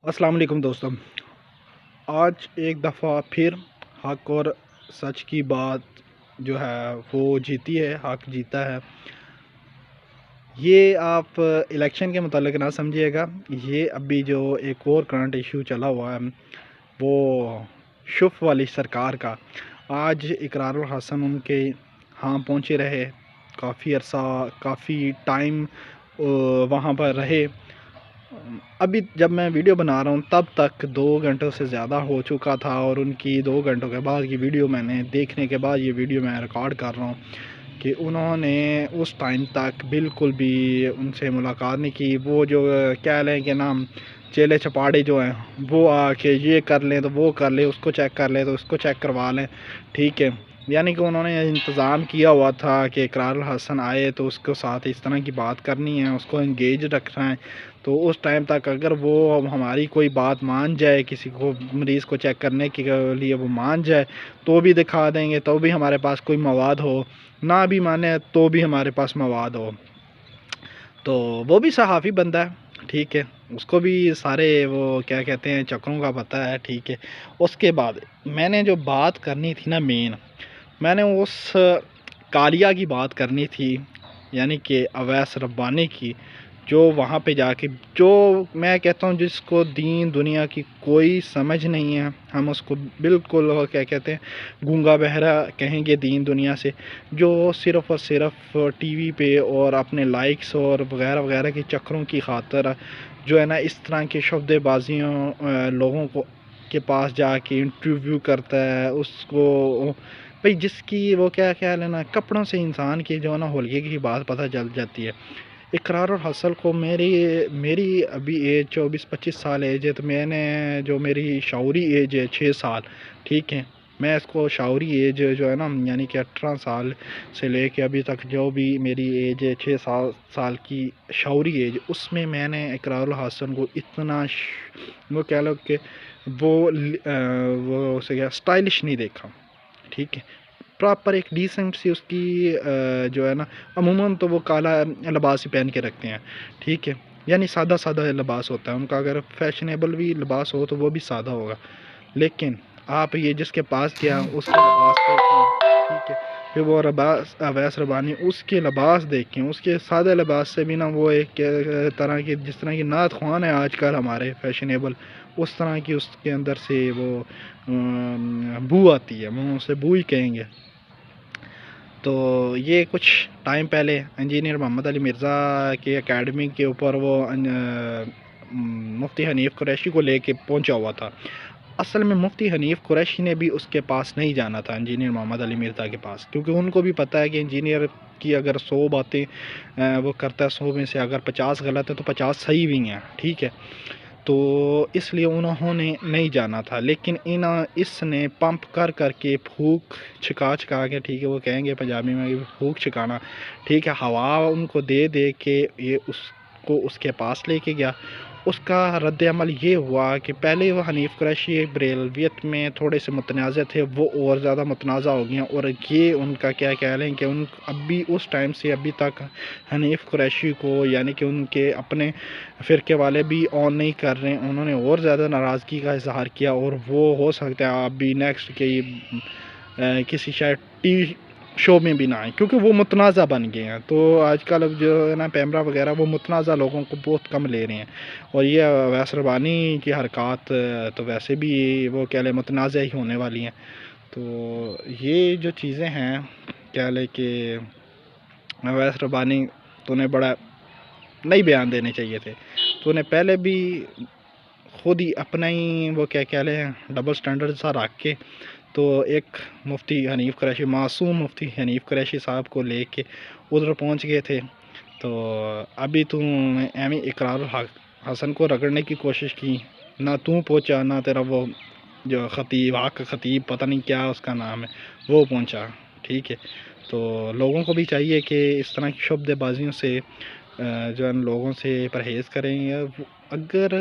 अस्सलाम वालेकुम दोस्तों। आज एक दफ़ा फिर हक और सच की बात जो है वो जीती है, हक जीता है। ये आप इलेक्शन के मुतालिक ना समझिएगा। ये अभी जो एक और करंट इशू चला हुआ है वो शुफ वाली सरकार का। आज इकरारुल हसन उनके यहाँ पहुँचे रहे, काफ़ी अरसा काफ़ी टाइम वहाँ पर रहे। अभी जब मैं वीडियो बना रहा हूँ तब तक 2 घंटों से ज़्यादा हो चुका था और उनकी 2 घंटों के बाद की वीडियो मैंने देखने के बाद ये वीडियो मैं रिकॉर्ड कर रहा हूँ कि उन्होंने उस टाइम तक बिल्कुल भी उनसे मुलाकात नहीं की। वो जो कह लें कि नाम चेले चपाड़े जो हैं वो आके ये कर लें तो वो कर लें, उसको चेक कर लें तो उसको चेक करवा लें, ठीक है। यानी कि उन्होंने इंतज़ाम किया हुआ था कि इकरारुल हसन आए तो उसके साथ इस तरह की बात करनी है, उसको इंगेज रखना है। तो उस टाइम तक अगर वो हमारी कोई बात मान जाए, किसी को मरीज़ को चेक करने के लिए वो मान जाए तो भी दिखा देंगे, तो भी हमारे पास कोई मवाद हो, ना भी माने तो भी हमारे पास मवाद हो। तो वो भी सहाफ़ी बंदा है, ठीक है, उसको भी सारे वो क्या कहते हैं चक्रों का पता है, ठीक है। उसके बाद मैंने जो बात करनी थी ना मेन, मैंने उस कालिया की बात करनी थी, यानी कि अवैस रब्बानी की, जो वहाँ पे जाके जो मैं कहता हूँ जिसको दीन दुनिया की कोई समझ नहीं है, हम उसको बिल्कुल वो क्या कहते हैं गूंगा बहरा कहेंगे दीन दुनिया से, जो सिर्फ़ और सिर्फ टीवी पे और अपने लाइक्स और वगैरह वगैरह के चक्करों की खातिर जो है ना इस तरह की शब्दबाजियों लोगों को के पास जाके इंटरव्यू करता है। उसको भाई जिसकी वो क्या ख्याल है ना, कपड़ों से इंसान की जो है ना होलिये की बात पता चल जाती है। इकरारुल हसन को मेरी मेरी अभी एज 24-25 साल एज है, तो मैंने जो मेरी शऊरी एज है 6 साल, ठीक है। मैं इसको शऊरी एज जो है ना यानी कि 18 साल से लेके अभी तक जो भी मेरी एज है 6 साल की शऊरी एज, उसमें मैंने इकरारुल हसन को इतना वो कह लो कि वो उसे क्या स्टाइलिश नहीं देखा, ठीक है। प्रॉपर एक डिसेंट सी उसकी जो है ना, अमूमन तो वो काला लिबास ही पहन के रखते हैं, ठीक है। यानी सादा सादा लिबास होता है उनका, अगर फैशनेबल भी लिबास हो तो वो भी सादा होगा। लेकिन आप ये जिसके पास गया उसके लिबास देखें, ठीक है। फिर वो रबास अवैस रबानी उसके लिबास देखें, उसके सादे लिबास से भी ना वो एक तरह की जिस तरह की नात ख्वान है आजकल हमारे फैशनेबल, उस तरह की उसके अंदर से वो बू आती है, मुँह से बू ही कहेंगे। तो ये कुछ टाइम पहले इंजीनियर मोहम्मद अली मिर्ज़ा की एकेडमी के ऊपर वो मुफ्ती हनीफ़ कुरैशी को लेके पहुंचा हुआ था। असल में मुफ्ती हनीफ़ कुरैशी ने भी उसके पास नहीं जाना था, इंजीनियर मोहम्मद अली मिर्ज़ा के पास, क्योंकि उनको भी पता है कि इंजीनियर की अगर 100 बातें वो करता है, 100 में से अगर 50 गलत है तो 50 सही भी हैं, ठीक है। तो इसलिए उन्होंने नहीं जाना था। लेकिन इसने पंप कर करके फूंक छिका छिका के, ठीक है, वो कहेंगे पंजाबी में कि फूंक छिकाना, ठीक है, हवा उनको दे दे के ये उसको उसके पास लेके गया। उसका रद्द अमल ये हुआ कि पहले वो हनीफ़ कुरैशी बरेलवियत में थोड़े से मुतनाज़ थे, वो और ज़्यादा मुतनाज़ हो गए और ये उनका क्या कह लें कि उन अभी उस टाइम से अभी तक हनीफ़ कुरैशी को यानी कि उनके अपने फ़िरके वाले भी ऑन नहीं कर रहे हैं। उन्होंने और ज़्यादा नाराज़गी का इज़हार किया और वो हो सकता है अभी नेक्स्ट के किसी शायद टीवी शो में भी ना आए, क्योंकि वो मुतनाज़ा बन गए हैं। तो आजकल अब जो है ना पैमरा वगैरह वो मुतनाज़ा लोगों को बहुत कम ले रहे हैं, और ये अवैस रबानी की हरकत तो वैसे भी वो कह लें मुतनाज़ा ही होने वाली हैं। तो ये जो चीज़ें हैं कह लें कि अवैस रबानी तो उन्हें बड़ा नहीं बयान देने चाहिए थे, तो उन्हें पहले भी खुद ही अपना ही वो क्या कह लें डबल स्टैंडर्ड सा रख के तो एक मुफ्ती हनीफ़ कुरैशी, मासूम मुफ्ती हनीफ़ कुरैशी साहब को लेके उधर पहुंच गए थे। तो अभी तू एम इकरारुल हसन को रगड़ने की कोशिश की, ना तू पहुंचा ना तेरा वो जो ख़तीब हक ख़तीब पता नहीं क्या उसका नाम है वो पहुंचा, ठीक है। तो लोगों को भी चाहिए कि इस तरह की शब्दबाजियों से जो है लोगों से परहेज़ करें। या अगर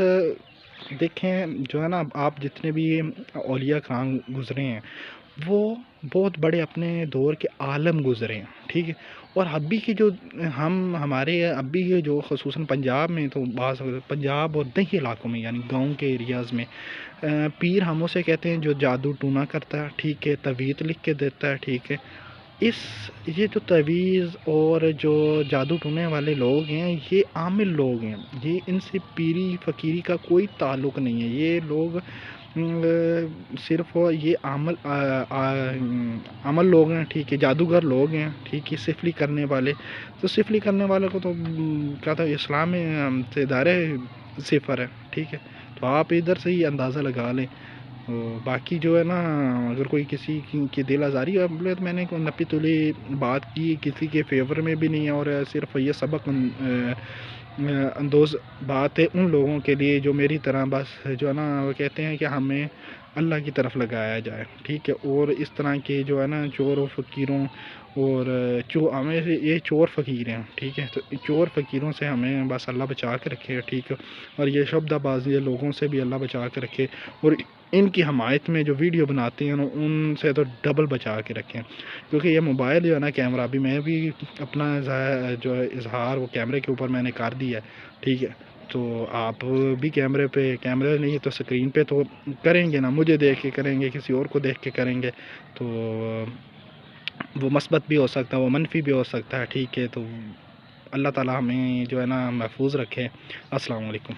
देखें जो है ना, आप जितने भी औलिया कराम गुज़रे हैं وہ بہت بڑے اپنے دور کے عالم گزرے ہیں، ٹھیک ہے۔ اور ابھی کی جو ہمارے ابھی کے جو خصوصاً پنجاب میں تو بعض پنجاب اور دیہی علاقوں میں یعنی گاؤں کے ایریاز میں پیر ہم اسے کہتے ہیں جو جادو ٹونا کرتا ہے، ٹھیک ہے، تویت لکھ کے دیتا ہے، ٹھیک ہے۔ اس یہ جو تعویذ اور جو جادو ٹونے والے لوگ ہیں یہ عامل لوگ ہیں، یہ ان سے پیری فقیری کا کوئی تعلق نہیں ہے۔ یہ لوگ صرف یہ عمل لوگ ہیں، ٹھیک ہے، جادوگر لوگ ہیں، ٹھیک ہے، سفلی کرنے والے۔ تو سفلی کرنے والے کو تو کیا تھا اسلام میں سے دائرہ صفر ہے، ٹھیک ہے۔ تو آپ ادھر سے ہی اندازہ لگا لیں۔ باقی جو ہے نا اگر کوئی کسی کی دل آزاری ہے تو میں نے نپی تلی بات کی، کسی کے فیور میں بھی نہیں ہے، اور صرف یہ سبق اندوز بات ہے ان لوگوں کے لیے جو میری طرح بس جو ہے نا وہ کہتے ہیں کہ ہمیں اللہ کی طرف لگایا جائے، ٹھیک ہے۔ اور اس طرح کے جو ہے نا چور و فقیروں اور ہمیں یہ چور فقیر ہیں، ٹھیک ہے، تو چور فقیروں سے ہمیں بس اللہ بچا کے رکھے، ٹھیک ہے۔ اور یہ شبدہ بازی لوگوں سے بھی اللہ بچا کے رکھے، اور ان کی حمایت میں جو ویڈیو بناتے ہیں ان سے تو ڈبل بچا کے رکھیں، کیونکہ یہ موبائل جو ہے نا کیمرہ بھی میں بھی اپنا جو ہے اظہار وہ کیمرے کے اوپر میں نے کر دیا ہے، ٹھیک ہے۔ تو آپ بھی کیمرے نہیں تو اسکرین پہ تو کریں گے نا، مجھے دیکھ کے کریں گے، کسی اور کو دیکھ کے کریں گے تو وہ مثبت بھی ہو سکتا ہے، وہ منفی بھی ہو سکتا ہے، ٹھیک ہے۔ تو اللہ تعالیٰ ہمیں جو ہے نا محفوظ رکھے۔ السلام علیکم۔